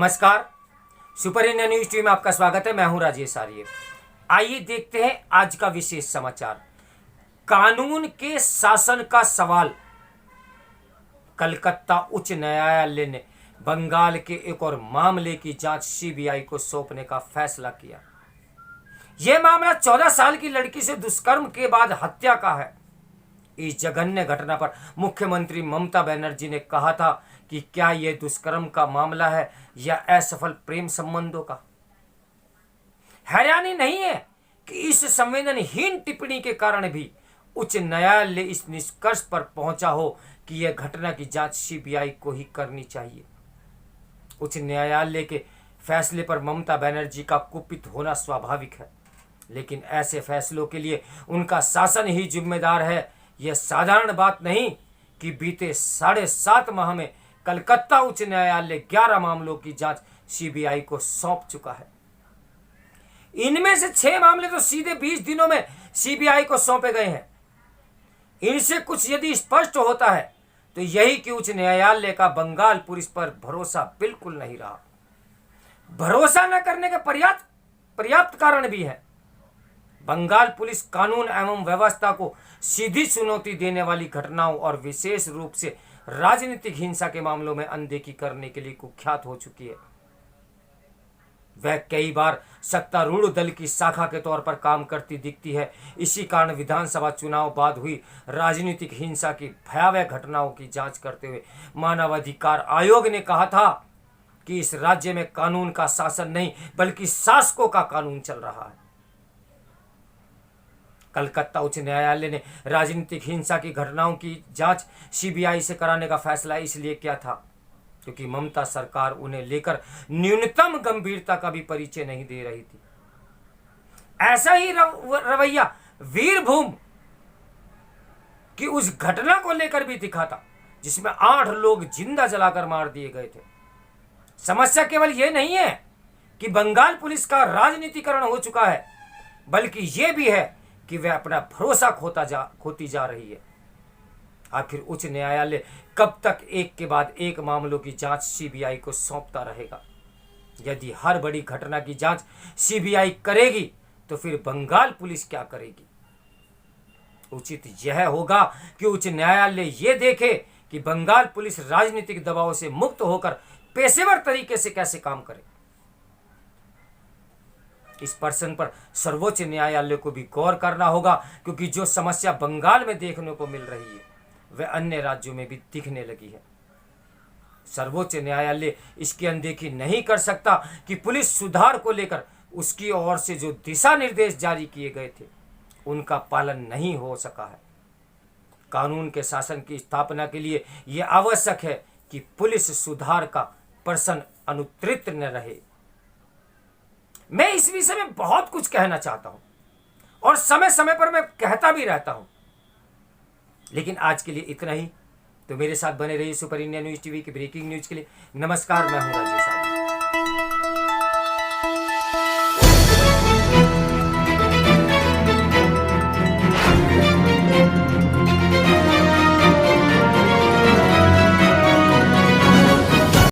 नमस्कार। Super India news TV में आपका स्वागत है। मैं हूं राजेश आर्य। आइए देखते हैं आज का विशेष समाचार। कानून के शासन का सवाल। कलकत्ता उच्च न्यायालय ने बंगाल के एक और मामले की जांच सीबीआई को सौंपने का फैसला किया। यह मामला 14 साल की लड़की से दुष्कर्म के बाद हत्या का है। इस जघन्य घटना पर मुख्यमंत्री ममता बनर्जी ने कहा था कि क्या यह दुष्कर्म का मामला है या असफल प्रेम संबंधों का। हैरानी नहीं है कि इस संवेदनहीन टिप्पणी के कारण भी उच्च न्यायालय इस निष्कर्ष पर पहुंचा हो कि यह घटना की जांच सीबीआई को ही करनी चाहिए। उच्च न्यायालय के फैसले पर ममता बनर्जी का कुपित होना स्वाभाविक है, लेकिन ऐसे फैसलों के लिए उनका शासन ही जिम्मेदार है। यह साधारण बात नहीं कि बीते 7.5 माह में कलकत्ता उच्च न्यायालय 11 मामलों की जांच सीबीआई को सौंप चुका है। इनमें से 6 मामले तो सीधे 20 दिनों में सीबीआई को सौंपे गए हैं। इनसे कुछ यदि स्पष्ट होता है तो यही कि उच्च न्यायालय का बंगाल पुलिस पर भरोसा बिल्कुल नहीं रहा। भरोसा न करने के पर्याप्त कारण भी है। बंगाल पुलिस कानून एवं व्यवस्था को सीधी चुनौती देने वाली घटनाओं और विशेष रूप से राजनीतिक हिंसा के मामलों में अनदेखी करने के लिए कुख्यात हो चुकी है। वह कई बार सत्तारूढ़ दल की शाखा के तौर पर काम करती दिखती है। इसी कारण विधानसभा चुनाव बाद हुई राजनीतिक हिंसा की भयावह घटनाओं की जांच करते हुए मानवाधिकार आयोग ने कहा था कि इस राज्य में कानून का शासन नहीं बल्कि शासकों का कानून चल रहा है। कलकत्ता उच्च न्यायालय ने राजनीतिक हिंसा की घटनाओं की जांच सीबीआई से कराने का फैसला इसलिए किया था क्योंकि ममता सरकार उन्हें लेकर न्यूनतम गंभीरता का भी परिचय नहीं दे रही थी। ऐसा ही रवैया वीरभूम की उस घटना को लेकर भी दिखा था जिसमें 8 लोग जिंदा जलाकर मार दिए गए थे। समस्या केवल यह नहीं है कि बंगाल पुलिस का राजनीतिकरण हो चुका है, बल्कि यह भी है कि वह अपना भरोसा खोती जा रही है। आखिर उच्च न्यायालय कब तक एक के बाद एक मामलों की जांच सीबीआई को सौंपता रहेगा? यदि हर बड़ी घटना की जांच सीबीआई करेगी तो फिर बंगाल पुलिस क्या करेगी? उचित यह होगा कि उच्च न्यायालय यह देखे कि बंगाल पुलिस राजनीतिक दबाव से मुक्त होकर पेशेवर तरीके से कैसे काम करे। इस प्रश्न पर सर्वोच्च न्यायालय को भी गौर करना होगा, क्योंकि जो समस्या बंगाल में देखने को मिल रही है वह अन्य राज्यों में भी दिखने लगी है। सर्वोच्च न्यायालय इसकी अनदेखी नहीं कर सकता कि पुलिस सुधार को लेकर उसकी ओर से जो दिशा निर्देश जारी किए गए थे उनका पालन नहीं हो सका है। कानून के शासन की स्थापना के लिए यह आवश्यक है कि पुलिस सुधार का प्रश्न अनुत्तरित न रहे। मैं इस विषय में बहुत कुछ कहना चाहता हूं और समय समय पर मैं कहता भी रहता हूं, लेकिन आज के लिए इतना ही। तो मेरे साथ बने रहिए सुपर इंडिया न्यूज टीवी की ब्रेकिंग न्यूज के लिए। नमस्कार, मैं हूं राजेश।